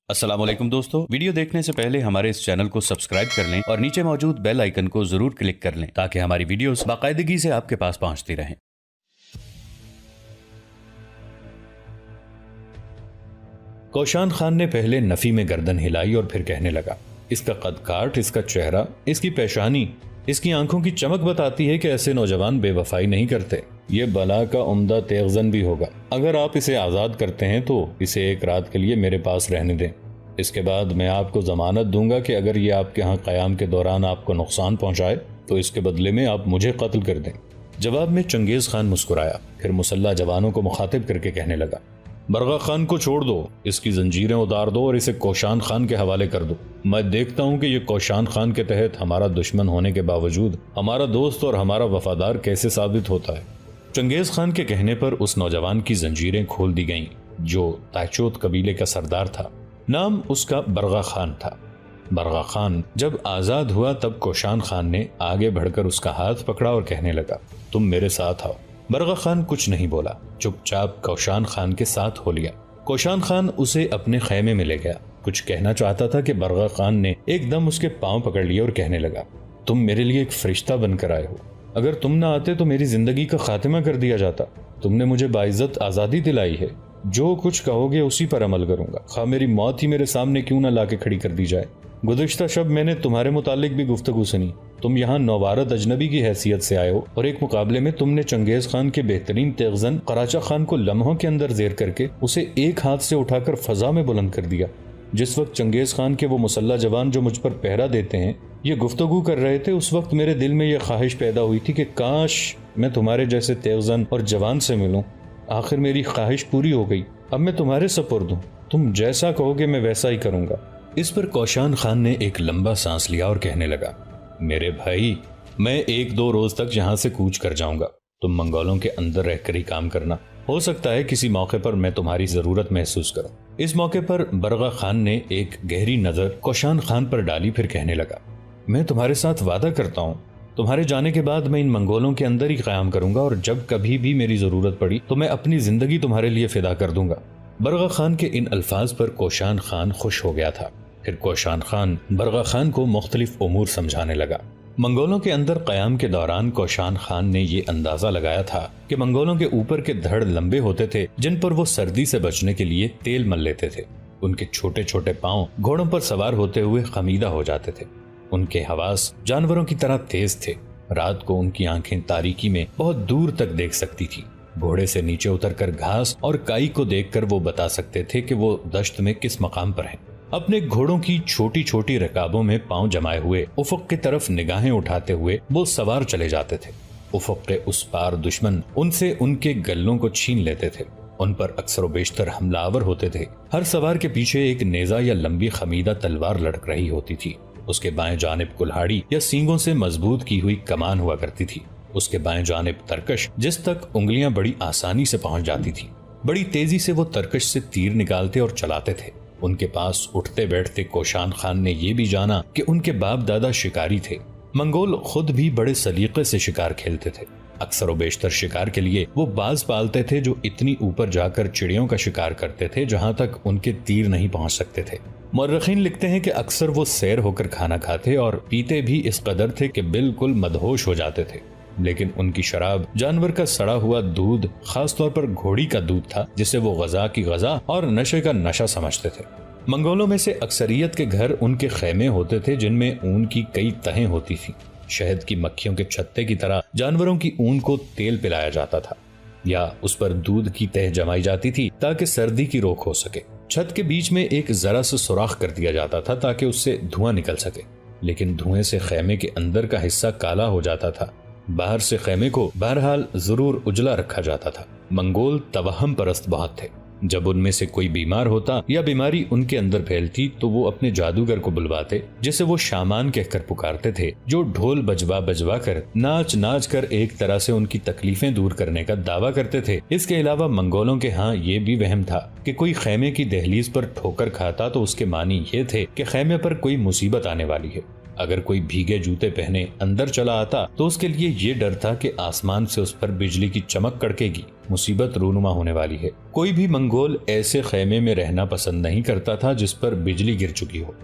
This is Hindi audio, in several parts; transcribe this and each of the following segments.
अस्सलाम वालेकुम दोस्तों, वीडियो देखने से पहले हमारे इस चैनल को सब्सक्राइब कर लें और नीचे मौजूद बेल आइकन को जरूर क्लिक कर लें ताकि हमारी वीडियोस बाकायदगी से आपके पास पहुंचती रहें। कौशान खान ने पहले नफी में गर्दन हिलाई और फिर कहने लगा, इसका कद काठ, इसका चेहरा, इसकी पेशानी, इसकी आंखों की चमक बताती है कि ऐसे नौजवान बेवफाई नहीं करते। ये बला का उम्दा तेगजन भी होगा। अगर आप इसे आज़ाद करते हैं तो इसे एक रात के लिए मेरे पास रहने दें। इसके बाद मैं आपको जमानत दूंगा कि अगर ये आपके यहाँ क़याम के दौरान आपको नुकसान पहुँचाए तो इसके बदले में आप मुझे कत्ल कर दें। जवाब में चंगेज़ खान मुस्कुराया, फिर मुसल्ला जवानों को मुखातिब करके कहने लगा, बरगा खान को छोड़ दो, इसकी जंजीरें उतार दो और इसे कौशान खान के हवाले कर दो। मैं देखता हूँ कि ये कौशान खान के तहत हमारा दुश्मन होने के बावजूद हमारा दोस्त और हमारा वफादार कैसे साबित होता है। चंगेज खान के कहने पर उस नौजवान की जंजीरें खोल दी गईं, जो ताचोत कबीले का सरदार था। नाम उसका बरगा खान था। बरगा खान जब आजाद हुआ तब कौशान खान ने आगे बढ़कर उसका हाथ पकड़ा और कहने लगा, तुम मेरे साथ आओ। बरगा खान कुछ नहीं बोला, चुपचाप कौशान खान के साथ हो लिया। कौशान खान उसे अपने खैमे में ले गया। कुछ कहना चाहता था कि बरगा खान ने एकदम उसके पांव पकड़ लिए और कहने लगा, तुम मेरे लिए एक फरिश्ता बनकर आए हो। अगर तुम ना आते तो मेरी जिंदगी का खात्मा कर दिया जाता। तुमने मुझे बाइज्जत आजादी दिलाई है। जो कुछ कहोगे उसी पर अमल करूंगा, खा मेरी मौत ही मेरे सामने क्यों ना लाके खड़ी कर दी जाए। गुज़िश्ता शब मैंने तुम्हारे मुतालिक भी गुफ्तगू सुनी। तुम यहाँ नौवारद अजनबी की हैसियत से आए हो और एक मुकाबले में तुमने चंगेज खान के बेहतरीन तेगजन कराचा खान को लम्हों के अंदर जेर करके उसे एक हाथ से उठाकर फजा में बुलंद कर दिया। जिस वक्त चंगेज खान के वो मुसल्ला जवान जो मुझ पर पहरा देते हैं ये गुफ्तगू कर रहे थे, उस वक्त मेरे दिल में यह ख्वाहिश पैदा हुई थी कि काश मैं तुम्हारे जैसे तेगजन और जवान से मिलूं। आखिर मेरी ख्वाहिश पूरी हो गई। अब मैं तुम्हारे सपुर्द हूं। तुम जैसा कहोगे मैं वैसा ही करूंगा। इस पर कौशान खान ने एक लंबा सांस लिया और कहने लगा, मेरे भाई, मैं 1-2 रोज तक यहाँ से कूच कर जाऊंगा। तुम मंगोलों के अंदर रहकर ही काम करना। हो सकता है किसी मौके पर मैं तुम्हारी जरूरत महसूस करूं। इस मौके पर बरगा खान ने एक गहरी नजर कौशान खान पर डाली, फिर कहने लगा, मैं तुम्हारे साथ वादा करता हूँ, तुम्हारे जाने के बाद मैं इन मंगोलों के अंदर ही क़याम करूंगा और जब कभी भी मेरी जरूरत पड़ी तो मैं अपनी जिंदगी तुम्हारे लिए फिदा कर दूंगा। बरगा खान के इन अल्फाज पर कौशान खान खुश हो गया था। फिर कौशान खान बरगा खान को मुख्तलिफ उमूर समझाने लगा। मंगोलों के अंदर क़याम के दौरान कौशान खान ने ये अंदाजा लगाया था कि मंगोलों के ऊपर के धड़ लंबे होते थे जिन पर वो सर्दी से बचने के लिए तेल मल लेते थे। उनके छोटे छोटे पांव घोड़ों पर सवार होते हुए खमीदा हो जाते थे। उनके हवास जानवरों की तरह तेज थे। रात को उनकी आंखें तारीकी में बहुत दूर तक देख सकती थी। घोड़े से नीचे उतरकर घास और काई को देखकर वो बता सकते थे कि वो दश्त में किस मकाम पर हैं। अपने घोड़ों की छोटी छोटी रकाबों में पांव जमाए हुए उफक की तरफ निगाहें उठाते हुए वो सवार चले जाते थे। उफक के उस पार दुश्मन उनसे उनके गल्लों को छीन लेते थे। उन पर अक्सर बेशतर हमलावर होते थे। हर सवार के पीछे एक नेजा या लंबी खमीदा तलवार लटक रही होती थी। उसके बाएं जानिब कुल्हाड़ी या सींगों से मजबूत की हुई कमान हुआ करती थी। उसके बाएं जानिब तरकश, जिस तक उंगलियां बड़ी आसानी से पहुंच जाती थी। बड़ी तेजी से वो तरकश से तीर निकालते और चलाते थे। उनके पास उठते बैठते कौशान खान ने ये भी जाना कि उनके बाप दादा शिकारी थे। मंगोल खुद भी बड़े सलीके से शिकार खेलते थे। अक्सर व बेशतर शिकार के लिए वो बाज पालते थे जो इतनी ऊपर जाकर चिड़ियों का शिकार करते थे जहां तक उनके तीर नहीं पहुंच सकते थे। मुर्रखीन लिखते हैं कि अक्सर वो सैर होकर खाना खाते और पीते भी इस कदर थे कि बिल्कुल मदहोश हो जाते थे। लेकिन उनकी शराब जानवर का सड़ा हुआ दूध, खासतौर पर घोड़ी का दूध था, जिसे वो गजा की गजा और नशे का नशा समझते थे। मंगोलों में से अक्सरियत के घर उनके खैमे होते थे जिनमें ऊन की कई तहें होती थी। शहद की मक्खियों के छत्ते की तरह जानवरों की ऊन को तेल पिलाया जाता था या उस पर दूध की तह जमाई जाती थी ताकि सर्दी की रोक हो सके। छत के बीच में एक जरा सा सुराख कर दिया जाता था ताकि उससे धुआं निकल सके, लेकिन धुएं से खैमे के अंदर का हिस्सा काला हो जाता था। बाहर से खैमे को बहरहाल जरूर उजला रखा जाता था। मंगोल तवहम परस्त बहुत थे। जब उनमें से कोई बीमार होता या बीमारी उनके अंदर फैलती तो वो अपने जादूगर को बुलवाते, जिसे वो शामान कहकर पुकारते थे, जो ढोल बजवा बजवा कर नाच नाच कर एक तरह से उनकी तकलीफें दूर करने का दावा करते थे। इसके अलावा मंगोलों के यहाँ ये भी वहम था कि कोई खैमे की दहलीज पर ठोकर खाता तो उसके मानी ये थे कि खैमे पर कोई मुसीबत आने वाली है। अगर कोई भीगे जूते पहने अंदर चला आता तो उसके लिए ये डर था कि आसमान से उस पर बिजली की चमक कड़केगी, मुसीबत रूनुमा होने वाली है। कोई भी मंगोल ऐसे खेमे में रहना पसंद नहीं करता था जिस पर बिजली गिर चुकी हो।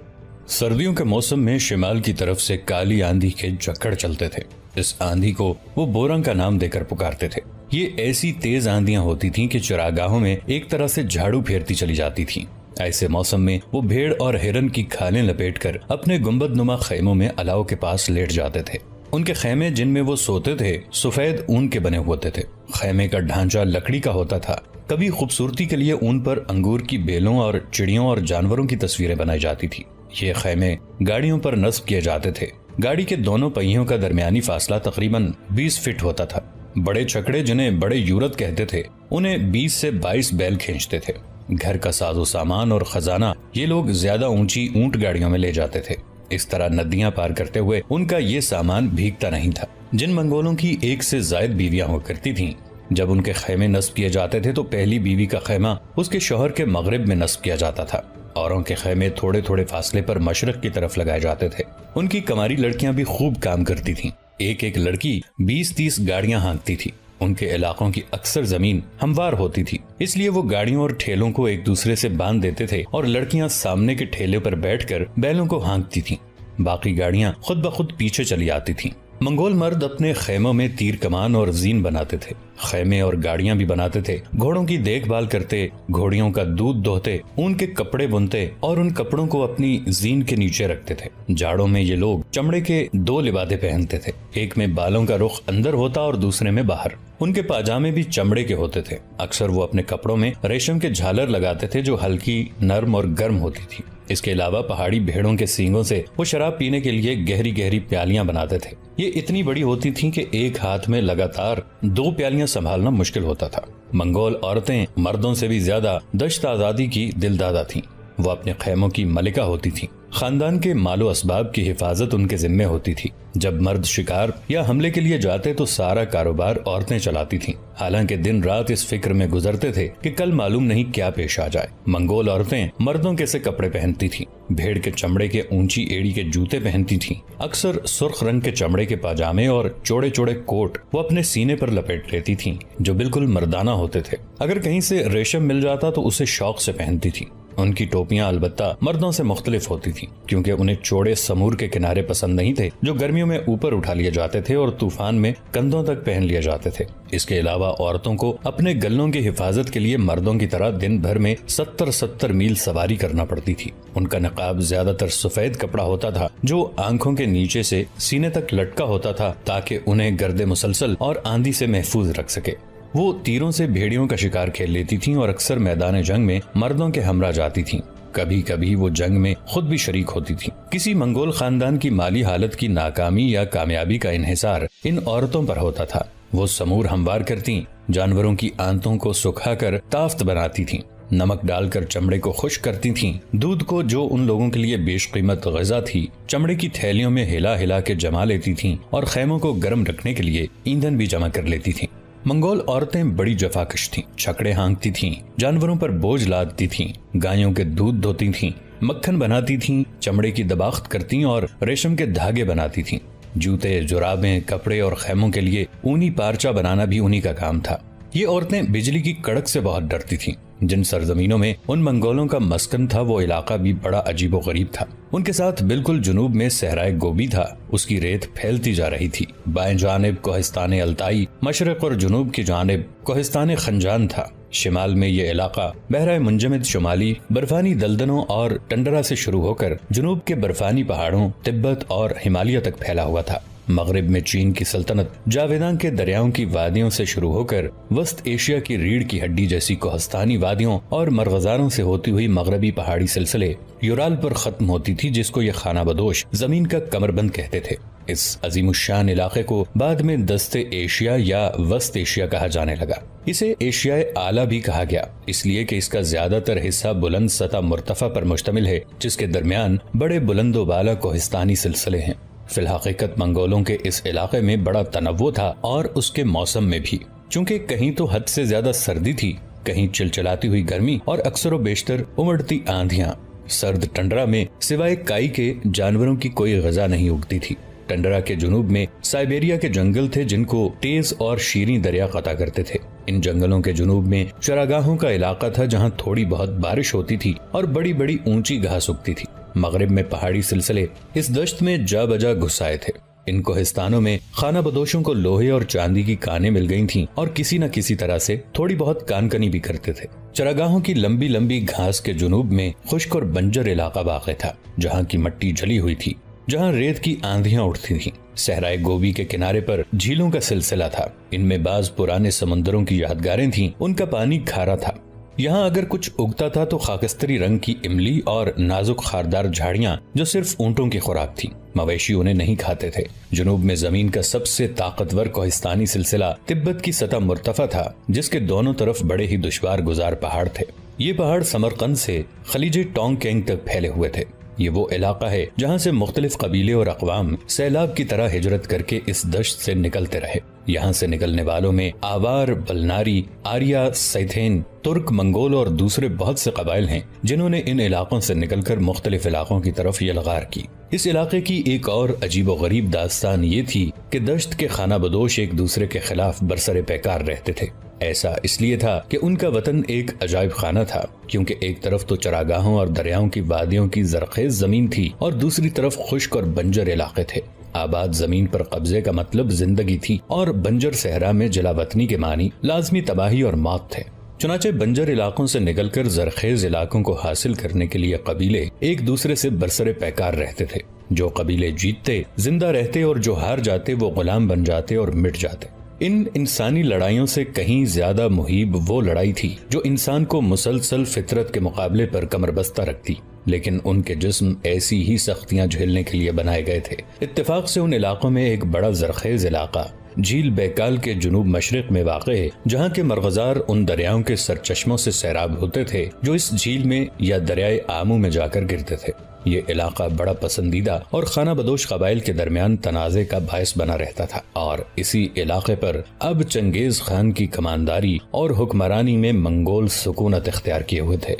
सर्दियों के मौसम में शिमाल की तरफ से काली आंधी के झक्कड़ चलते थे। इस आंधी को वो बोरंग का नाम देकर पुकारते थे। ये ऐसी तेज आंधियां होती थीं कि चरागाहों में एक तरह से झाड़ू फेरती चली जाती थीं। ऐसे मौसम में वो भेड़ और हिरन की खालें लपेटकर अपने गुंबदनुमा खेमों में अलाव के पास लेट जाते थे। उनके खेमे जिनमें वो सोते थे सफेद ऊन के बने होते थे। खेमे का ढांचा लकड़ी का होता था। कभी खूबसूरती के लिए ऊन पर अंगूर की बेलों और चिड़ियों और जानवरों की तस्वीरें बनाई जाती थी। ये खेमे गाड़ियों पर नस्ब किए जाते थे। गाड़ी के दोनों पहियों का दरमियानी फासला तकरीबन 20 फीट होता था। बड़े छकड़े जिन्हें बड़े यूरत कहते थे, उन्हें 20 से 22 बैल खींचते थे। घर का साजो सामान और खजाना ये लोग ज्यादा ऊंची ऊंट गाड़ियों में ले जाते थे। इस तरह नदियां पार करते हुए उनका ये सामान भीगता नहीं था। जिन मंगोलों की एक से ज्यादा बीवियां हुआ करती थीं, जब उनके खेमे नस्ब किए जाते थे तो पहली बीवी का खेमा उसके शौहर के मगरिब में नस्ब किया जाता था। औरों के खेमे थोड़े थोड़े फासले पर मशरक की तरफ लगाए जाते थे। उनकी कमारी लड़कियां भी खूब काम करती थीं। एक एक लड़की 20-30 गाड़ियां हाँकती थी। उनके इलाकों की अक्सर जमीन हमवार होती थी, इसलिए वो गाड़ियों और ठेलों को एक दूसरे से बांध देते थे और लड़कियां सामने के ठेले पर बैठकर बैलों को हाँकती थीं। बाकी गाड़ियां खुद ब खुद पीछे चली आती थीं। मंगोल मर्द अपने खेमों में तीर कमान और जीन बनाते थे। खेमे और गाड़ियां भी बनाते थे। घोड़ों की देखभाल करते, घोड़ियों का दूध दोहते, ऊन के कपड़े बुनते और उन कपड़ों को अपनी जीन के नीचे रखते थे। जाड़ों में ये लोग चमड़े के 2 लिबादे पहनते थे। एक में बालों का रुख अंदर होता और दूसरे में बाहर। उनके पाजामे भी चमड़े के होते थे। अक्सर वो अपने कपड़ों में रेशम के झालर लगाते थे जो हल्की, नर्म और गर्म होती थी। इसके अलावा पहाड़ी भेड़ों के सींगों से वो शराब पीने के लिए गहरी गहरी प्यालियां बनाते थे। ये इतनी बड़ी होती थीं कि एक हाथ में लगातार 2 प्यालियां संभालना मुश्किल होता था। मंगोल औरतें मर्दों से भी ज्यादा दश्त आजादी की दिलदादा थीं। वो अपने खेमों की मलिका होती थीं। खानदान के मालो असबाब की हिफाजत उनके जिम्मे होती थी। जब मर्द शिकार या हमले के लिए जाते तो सारा कारोबार औरतें चलाती थीं। हालांकि दिन रात इस फिक्र में गुजरते थे कि कल मालूम नहीं क्या पेश आ जाए। मंगोल औरतें मर्दों के से कपड़े पहनती थीं। भेड़ के चमड़े के ऊंची एड़ी के जूते पहनती थीं। अक्सर सुर्ख रंग के चमड़े के पाजामे और चौड़े चौड़े कोट वो अपने सीने पर लपेट लेती थीं, जो बिल्कुल मर्दाना होते थे। अगर कहीं से रेशम मिल जाता तो उसे शौक से पहनती थीं। उनकी टोपियां अलबत्ता मर्दों से मुख्तलिफ होती थी, क्योंकि उन्हें चौड़े समूर के किनारे पसंद नहीं थे जो गर्मियों में ऊपर उठा लिए जाते थे और तूफान में कंधों तक पहन लिए जाते थे। इसके अलावा औरतों को अपने गलों की हिफाजत के लिए मर्दों की तरह दिन भर में 70-70 मील सवारी करना पड़ती थी। उनका नकाब ज्यादातर सफेद कपड़ा होता था जो आंखों के नीचे से सीने तक लटका होता था, ताकि उन्हें गर्दे मुसलसल और आंधी से महफूज रख सके। वो तीरों से भेड़ियों का शिकार खेल लेती थीं और अक्सर मैदान जंग में मर्दों के हमरा जाती थीं। कभी कभी वो जंग में खुद भी शरीक होती थीं। किसी मंगोल खानदान की माली हालत की नाकामी या कामयाबी का इन्हिसार इन औरतों पर होता था। वो समूर हमवार करती, जानवरों की आंतों को सुखाकर ताफ्त बनाती थीं, नमक डालकर चमड़े को खुश्क करती थीं, दूध को जो उन लोगों के लिए बेशकीमत ग़िज़ा थी चमड़े की थैलियों में हिला हिला के जमा लेती थीं और खैमों को गर्म रखने के लिए ईंधन भी जमा कर लेती थीं। मंगोल औरतें बड़ी जफाकश थीं, छकड़े हाँकती थीं, जानवरों पर बोझ लादती थीं, गायों के दूध धोती थीं, मक्खन बनाती थीं, चमड़े की दबाख्त करती और रेशम के धागे बनाती थीं। जूते, जुराबें, कपड़े और खैमों के लिए ऊनी पारचा बनाना भी उन्हीं का काम था। ये औरतें बिजली की कड़क से बहुत डरती थीं। जिन सरजमीनों में उन मंगोलों का मस्कन था वो इलाका भी बड़ा अजीबो गरीब था। उनके साथ बिल्कुल जुनूब में सहराए गोबी था, उसकी रेत फैलती जा रही थी। बाएं जानिब कोहिस्तान अल्ताई, मशरक और जुनूब की जानिब कोहिस्तान खंजान था। शिमाल में ये इलाका बहराए मुंजमद शुमाली बर्फानी दलदलों और टंडरा से शुरू होकर जुनूब के बर्फानी पहाड़ों, तिब्बत और हिमालय तक फैला हुआ था। मगरिब में चीन की सल्तनत जावेदान के दरियाओं की वादियों से शुरू होकर वस्त एशिया की रीढ़ की हड्डी जैसी कोहस्तानी वादियों और मरगजारों से होती हुई मगरबी पहाड़ी सिलसिले यूराल पर खत्म होती थी, जिसको ये खाना बदोश जमीन का कमरबंद कहते थे। इस अजीमुशान इलाके को बाद में दस्ते एशिया या वस्त एशिया कहा जाने लगा। इसे एशियाई आला भी कहा गया, इसलिए कि इसका ज्यादातर हिस्सा बुलंद सतह मुर्तफा पर मुश्तमिल है, जिसके दरमियान बड़े बुलंदोबाला कोहिस्तानी सिलसिले हैं। फिलहकीकत मंगोलों के इस इलाके में बड़ा तनव्वु था और उसके मौसम में भी, चूँकि कहीं तो हद से ज्यादा सर्दी थी, कहीं चिलचिलाती हुई गर्मी और अक्सर बेशतर उमड़ती आंधियां। सर्द टंडरा में सिवाय काई के जानवरों की कोई ग़िज़ा नहीं उगती थी। टंडरा के जुनूब में साइबेरिया के जंगल थे जिनको तेज और शीरी दरिया कता करते थे। इन जंगलों के जुनूब में चरागाहों का इलाका था जहाँ थोड़ी बहुत बारिश होती थी और बड़ी बड़ी ऊंची घास उगती थी। मगरिब में पहाड़ी सिलसिले इस दश्त में जा बजा घुस आए थे। इन कोहिस्तानों में खाना बदोशों को लोहे और चांदी की कानें मिल गई थीं और किसी न किसी तरह से थोड़ी बहुत कानकनी भी करते थे। चरागाहों की लंबी लंबी घास के जुनूब में खुश्क और बंजर इलाका वाक़ था जहाँ की मट्टी जली हुई थी, जहाँ रेत की आंधियां उठती थीं। सहराए गोबी के किनारे पर झीलों का सिलसिला था। इनमें बाज पुराने समंदरों की यादगारें थीं। उनका पानी खारा था। यहाँ अगर कुछ उगता था तो खाकस्तरी रंग की इमली और नाजुक खारदार झाड़ियाँ जो सिर्फ ऊंटों की खुराक थी। मवेशी उन्हें नहीं खाते थे। जुनूब में जमीन का सबसे ताकतवर कोहिस्तानी सिलसिला तिब्बत की सतह मुर्तफा था, जिसके दोनों तरफ बड़े ही दुश्वार गुजार पहाड़ थे। ये पहाड़ समरकंद से खलीज टोंगकेंग तक फैले हुए थे। ये वो इलाका है जहाँ से मुख्तलिफ कबीले और अक़वाम सैलाब की तरह हिजरत करके इस दश्त से निकलते रहे। यहाँ से निकलने वालों में आवार, बलनारी, आर्या, सैथेन, तुर्क, मंगोल और दूसरे बहुत से कबाइल हैं जिन्होंने इन इलाकों से निकलकर मुख्तलिफ इलाकों की तरफ यलगार की। इस इलाके की एक और अजीबो गरीब दास्तान ये थी कि दश्त के खाना बदोश एक दूसरे के खिलाफ बरसरे पैकार रहते थे। ऐसा इसलिए था कि उनका वतन एक अजायब खाना था, क्योंकि एक तरफ तो चरागाहों और दरियाओं की वादियों की जरखेज जमीन थी और दूसरी तरफ खुश्क और बंजर इलाके थे। आबाद जमीन पर कब्जे का मतलब जिंदगी थी और बंजर सहरा में जलावतनी के मानी लाजमी तबाही और मौत थे। चुनाचे बंजर इलाकों से निकलकर जरखेज इलाकों को हासिल करने के लिए कबीले एक दूसरे से बरसरे पैकार रहते थे। जो कबीले जीतते जिंदा रहते और जो हार जाते वो गुलाम बन जाते और मिट जाते। इन इंसानी लड़ाइयों से कहीं ज्यादा मुहीब वो लड़ाई थी जो इंसान को मुसलसल फितरत के मुकाबले पर कमरबस्ता रखती, लेकिन उनके जिस्म ऐसी ही सख्तियां झेलने के लिए बनाए गए थे। इत्तेफाक से उन इलाकों में एक बड़ा जरखेज इलाका झील बैकाल के जुनूब मशरिक में वाक़ है, जहाँ के मरगजार उन दरियाओं के सरचश्मों से सैराब होते थे जो इस झील में या दरियाए आमू में जाकर गिरते थे। ये इलाका बड़ा पसंदीदा और खाना बदोश कबाइल के दरमियान तनाज़े का बायस बना रहता था और इसी इलाके पर अब चंगेज खान की कमानदारी और हुक्मरानी में मंगोल सुकूनत इख्तियार किए हुए थे।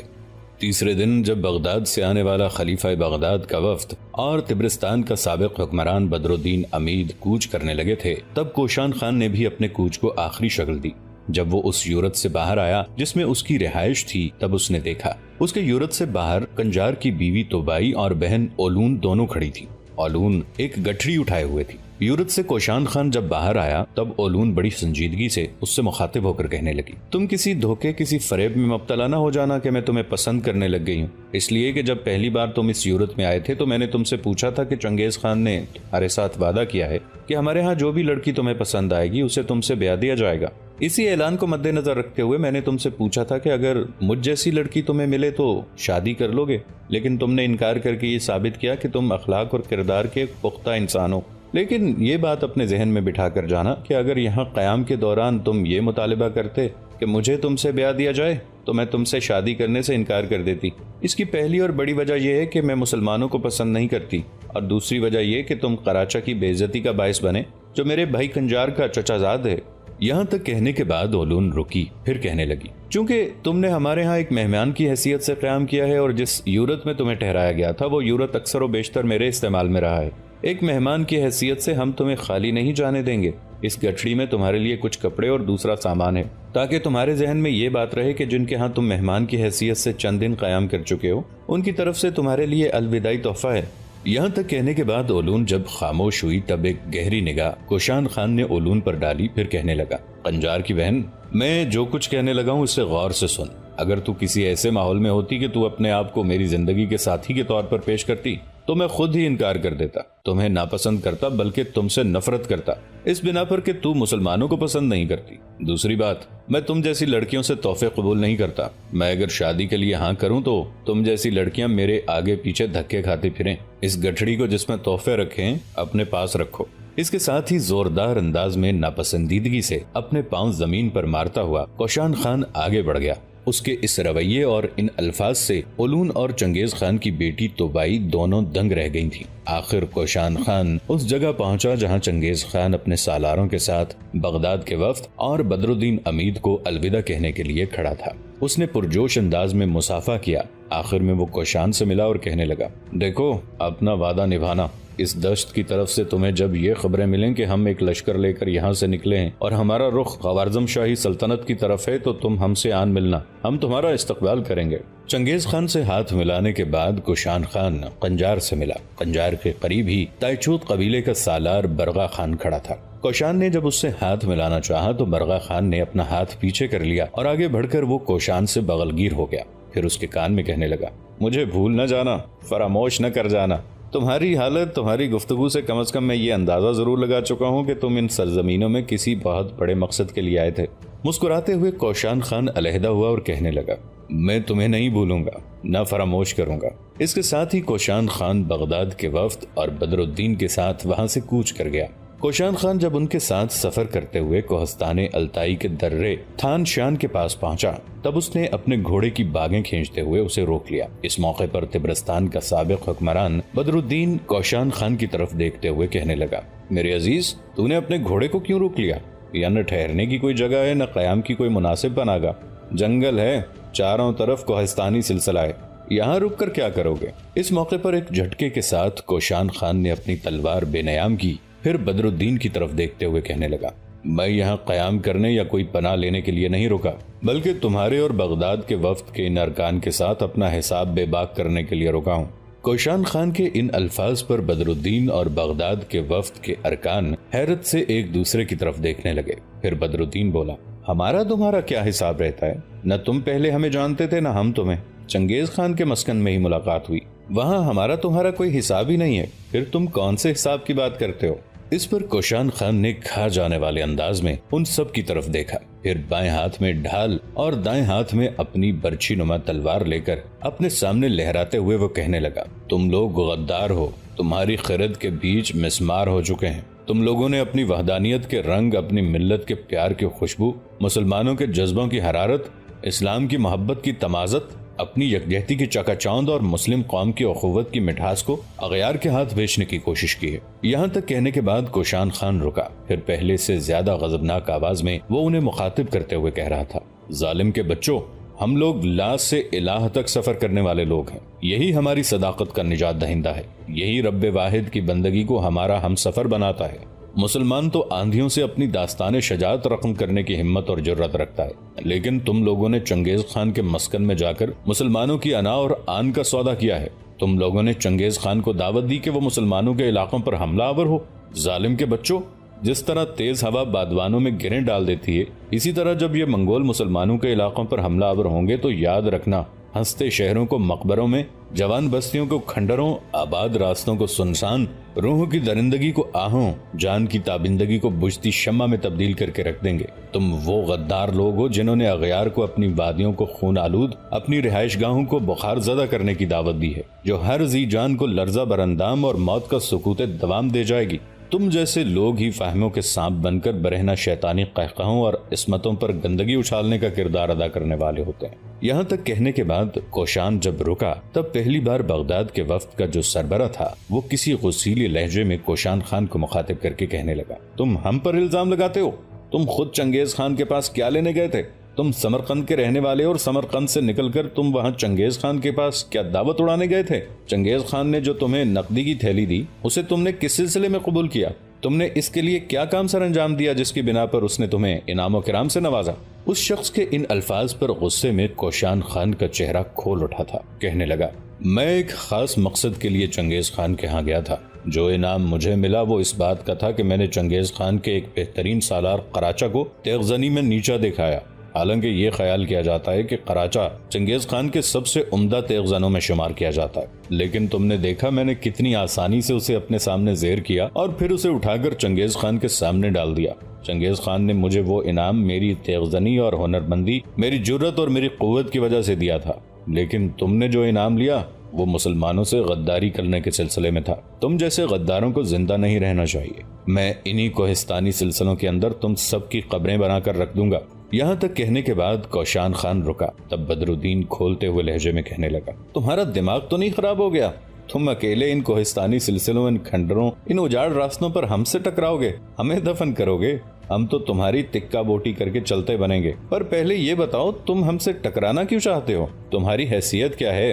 तीसरे दिन जब बगदाद से आने वाला खलीफा बगदाद का वफ्द और तिब्रिस्तान का साबिक हुक्मरान बदरुद्दीन अमीद कूच करने लगे थे, तब कोशान खान ने भी अपने कूच को आखिरी शक्ल दी। जब वो उस यूरत से बाहर आया जिसमें उसकी रिहाइश थी, तब उसने देखा उसके यूरत से बाहर कंजार की बीवी तोबाई और बहन ओलून दोनों खड़ी थी। ओलून एक गठरी उठाए हुए थी। यूरत से कोशान खान जब बाहर आया तब ओलून बड़ी संजीदगी से उससे मुखातिब होकर कहने लगी, तुम किसी धोखे किसी फरेब में मुब्तला न हो जाना कि मैं तुम्हें पसंद करने लग गई हूँ। इसलिए कि जब पहली बार तुम इस यूरत में आए थे तो मैंने तुमसे पूछा था कि चंगेज खान ने तुम्हारे साथ वादा किया है कि हमारे यहाँ जो भी लड़की तुम्हें पसंद आएगी उसे तुमसे ब्याह दिया जाएगा। इसी ऐलान को मद्देनजर रखते हुए मैंने तुमसे पूछा था कि अगर मुझ जैसी लड़की तुम्हें मिले तो शादी कर लोगे, लेकिन तुमने इनकार करके ये साबित किया कि तुम अखलाक और किरदार के पुख्ता इंसान हो। लेकिन ये बात अपने जहन में बिठा कर जाना कि अगर यहाँ क़याम के दौरान तुम ये मुतालिबा करते कि मुझे तुमसे ब्याह दिया जाए तो मैं तुमसे शादी करने से इनकार कर देती। इसकी पहली और बड़ी वजह यह है कि मैं मुसलमानों को पसंद नहीं करती, और दूसरी वजह यह कि तुम कराचा की बेइज्जती का बायस बने जो मेरे भाई कंजार का चचाजाद है। यहाँ तक कहने के बाद ओलून रुकी, फिर कहने लगी, चूंकि तुमने हमारे यहाँ एक मेहमान की हैसियत से क़याम किया है और जिस यूरत में तुम्हें ठहराया गया था वो यूरत अक्सर व बेशतर मेरे इस्तेमाल में रहा है, एक मेहमान की हैसियत से हम तुम्हें खाली नहीं जाने देंगे। इस गठड़ी में तुम्हारे लिए कुछ कपड़े और दूसरा सामान है, ताकि तुम्हारे जहन में ये बात रहे कि जिनके यहाँ तुम मेहमान की हैसियत से चंद दिन क़याम कर चुके हो उनकी तरफ से तुम्हारे लिए अलविदाई तोहफा है। यहाँ तक कहने के बाद ओलून जब खामोश हुई तब एक गहरी निगाह कोशान खान ने ओलून पर डाली, फिर कहने लगा, कंजार की बहन, मैं जो कुछ कहने लगा हूँ उससे गौर से सुन। अगर तू किसी ऐसे माहौल में होती कि तू अपने आप को मेरी जिंदगी के साथी के तौर पर पेश करती तो मैं खुद ही इनकार कर देता, तुम्हें नापसंद करता बल्कि तुमसे नफरत करता, इस बिना पर कि तू मुसलमानों को पसंद नहीं करती। दूसरी बात, मैं तुम जैसी लड़कियों से तोहफे कबूल नहीं करता। मैं अगर शादी के लिए हाँ करूं तो तुम जैसी लड़कियां मेरे आगे पीछे धक्के खाती फिरें। इस गठड़ी को जिसमें तोहफे रखें अपने पास रखो। इसके साथ ही जोरदार अंदाज में नापसंदीदगी से अपने पांव जमीन पर मारता हुआ कोशान खान आगे बढ़ गया। उसके इस रवैये और इन अल्फाज से ओलून और चंगेज खान की बेटी तोबाई दोनों दंग रह गई थी। आखिर कोशान खान उस जगह पहुंचा जहां चंगेज खान अपने सालारों के साथ बगदाद के वफ्द और बदरुद्दीन अमीद को अलविदा कहने के लिए खड़ा था। उसने पुरजोश अंदाज में मुसाफा किया आखिर में वो कोशान से मिला और कहने लगा, देखो अपना वादा निभाना। इस दश्त की तरफ से तुम्हें जब ये खबरें मिलें कि हम एक लश्कर लेकर यहाँ से निकले हैं और हमारा रुख ख्वारिज़म शाही सल्तनत की तरफ है, तो तुम हमसे आन मिलना, हम तुम्हारा इस्तकबाल करेंगे। चंगेज खान से हाथ मिलाने के बाद कुशान खान कंजार से मिला। कंजार के करीब ही ताइचूत कबीले का सालार बरगा खान खड़ा था। कोशान ने जब उससे हाथ मिलाना चाहा तो बरगा खान ने अपना हाथ पीछे कर लिया और आगे बढ़कर वो कोशान से बगलगीर हो गया। फिर उसके कान में कहने लगा, मुझे भूल न जाना, फरामोश न कर जाना। तुम्हारी हालत, तुम्हारी गुफ्तगू से कम से कम मैं ये अंदाजा जरूर लगा चुका हूँ कि तुम इन सरजमीनों में किसी बहुत बड़े मकसद के लिए आए थे। मुस्कुराते हुए कोशान खान अलहदा हुआ और कहने लगा, मैं तुम्हें नहीं भूलूंगा, न फरामोश करूंगा। इसके साथ ही कोशान खान बगदाद के वफ्द और बदरुद्दीन के साथ वहां से कूच कर गया। कोशान खान जब उनके साथ सफर करते हुए कोहस्ताने अल्ताई के दर्रे थान शान के पास पहुंचा, तब उसने अपने घोड़े की बागें खींचते हुए उसे रोक लिया। इस मौके पर तिब्रिस्तान का साबिक हुक्मरान बदरुद्दीन कोशान खान की तरफ देखते हुए कहने लगा, मेरे अजीज, तूने अपने घोड़े को क्यों रोक लिया? यहाँ न ठहरने की कोई जगह है, न कयाम की कोई मुनासिब पनागा। जंगल है, चारों तरफ कोहस्तानी सिलसिला है, यहाँ रुक कर क्या करोगे? इस मौके पर एक झटके के साथ कोशान खान ने अपनी तलवार बेनयाम की। फिर बदरुद्दीन की तरफ देखते हुए कहने लगा, मैं यहाँ कयाम करने या कोई पनाह लेने के लिए नहीं रुका, बल्कि तुम्हारे और बगदाद के वफ्द के इन अरकान के साथ अपना हिसाब बेबाक करने के लिए रुका हूँ। कोशान खान के इन अल्फाज पर बदरुद्दीन और बगदाद के वफ्द के अरकान हैरत से एक दूसरे की तरफ देखने लगे। फिर बदरुद्दीन बोला, हमारा तुम्हारा क्या हिसाब रहता है? न तुम पहले हमें जानते थे, न हम तुम्हें। चंगेज खान के मस्कन में ही मुलाकात हुई, वहाँ हमारा तुम्हारा कोई हिसाब ही नहीं है, फिर तुम कौन से हिसाब की बात करते हो? इस पर कोशान खान ने खा जाने वाले अंदाज में उन सब की तरफ देखा। फिर बाएं हाथ में ढाल और दाएं हाथ में अपनी बर्छी नुमा तलवार लेकर अपने सामने लहराते हुए वो कहने लगा, तुम लोग गद्दार हो, तुम्हारी खिरद के बीच मिस्मार हो चुके हैं। तुम लोगों ने अपनी वहदानियत के रंग, अपनी मिल्लत के प्यार की खुशबू, मुसलमानों के जज्बों की हरारत, इस्लाम की मोहब्बत की तमाजत, अपनी यकजहती की चकाचौंध और मुस्लिम कौम की अखुवत की मिठास को अगयार के हाथ बेचने की कोशिश की है। यहाँ तक कहने के बाद कोशान खान रुका। फिर पहले से ज्यादा गजबनाक आवाज में वो उन्हें मुखातिब करते हुए कह रहा था, जालिम के बच्चों, हम लोग ला से इलाह तक सफर करने वाले लोग हैं। यही हमारी सदाकत का निजात दहिंदा है। यही रब्बे वाहिद की बंदगी को हमारा हम सफर बनाता है। मुसलमान तो आंधियों से अपनी दास्तान शजात रकम करने की हिम्मत और जुर्रत रखता है, लेकिन तुम लोगों ने चंगेज खान के मस्कन में जाकर मुसलमानों की अना और आन का सौदा किया है। तुम लोगों ने चंगेज खान को दावत दी कि वो मुसलमानों के इलाकों पर हमला आवर हो। जालिम के बच्चों, जिस तरह तेज हवा बादवानों में गिरें डाल देती है, इसी तरह जब ये मंगोल मुसलमानों के इलाकों पर हमला आवर होंगे तो याद रखना, हंसते शहरों को मकबरों में, जवान बस्तियों को खंडरों, आबाद रास्तों को सुनसान, रूह की दरिंदगी को आहों, जान की ताबिंदगी को बुझती शम्मा में तब्दील करके रख देंगे। तुम वो गद्दार लोग हो जिन्होंने अगयार को अपनी वादियों को खून आलूद, अपनी रिहाइश गाहों को बुखार ज़दा करने की दावत दी है, जो हर जी जान को लर्जा बरंदाम और मौत का सुकूत दवाम दे जाएगी। तुम जैसे लोग ही फाहमों के सांप बनकर बरहना शैतानी कहकहों और इस्मतों पर गंदगी उछालने का किरदार अदा करने वाले होते हैं। यहाँ तक कहने के बाद कोशान जब रुका, तब पहली बार बगदाद के वफ्द का जो सरबरा था वो किसी गुस्सीले लहजे में कोशान खान को मुखातिब करके कहने लगा, तुम हम पर इल्जाम लगाते हो? तुम खुद चंगेज खान के पास क्या लेने गए थे? तुम समरकंद के रहने वाले और समरकंद से निकलकर तुम वहाँ चंगेज खान के पास क्या दावत उड़ाने गए थे? चंगेज खान ने जो तुम्हें नकदी की थैली दी, उसे तुमने किस सिलसिले में कबूल किया? तुमने इसके लिए क्या काम सर अंजाम दिया जिसकी बिना पर उसने तुम्हें इनाम किराम से नवाजा? उस शख्स के इन अल्फाज पर गुस्से में कोशान खान का चेहरा खोल उठा था। कहने लगा, मैं एक खास मकसद के लिए चंगेज खान के यहाँ गया था। जो इनाम मुझे मिला वो इस बात का था कि मैंने चंगेज खान के एक बेहतरीन सालार कराचा को तेगजनी में नीचा दिखाया। हालांकि ये ख्याल किया जाता है कि कराचा चंगेज खान के सबसे उम्दा तेगजनों में शुमार किया जाता है, लेकिन तुमने देखा मैंने कितनी आसानी से उसे अपने सामने ज़ेर किया और फिर उसे उठाकर चंगेज खान के सामने डाल दिया। चंगेज खान ने मुझे वो इनाम मेरी तेगजनी और हुनरमंदी, मेरी जुर्रत और मेरी कुव्वत की वजह से दिया था, लेकिन तुमने जो इनाम लिया वो मुसलमानों से गद्दारी करने के सिलसिले में था। तुम जैसे गद्दारों को जिंदा नहीं रहना चाहिए। मैं इन्हीं कोहिस्तानी सिलसिलों के अंदर तुम सबकी कब्रें बनाकर रख दूंगा। यहाँ तक कहने के बाद कोशान खान रुका। तब बदरुद्दीन खोलते हुए लहजे में कहने लगा, तुम्हारा दिमाग तो नहीं खराब हो गया? तुम अकेले इन कोहिस्तानी सिलसिलों, इन खंडरों, इन उजाड़ रास्तों पर हमसे टकराओगे, हमें दफन करोगे? हम तो तुम्हारी तिक्का बोटी करके चलते बनेंगे, पर पहले ये बताओ तुम हमसे टकराना क्यों चाहते हो? तुम्हारी हैसियत क्या है?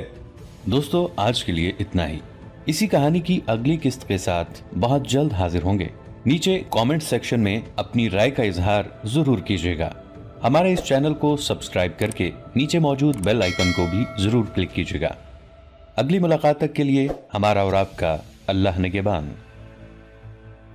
दोस्तों, आज के लिए इतना ही। इसी कहानी की अगली किस्त के साथ बहुत जल्द हाजिर होंगे। नीचे कमेंट सेक्शन में अपनी राय का इजहार जरूर कीजिएगा। हमारे इस चैनल को सब्सक्राइब करके नीचे मौजूद बेल आइकन को भी जरूर क्लिक कीजिएगा। अगली मुलाकात तक के लिए हमारा और आपका अल्लाह निगहबान।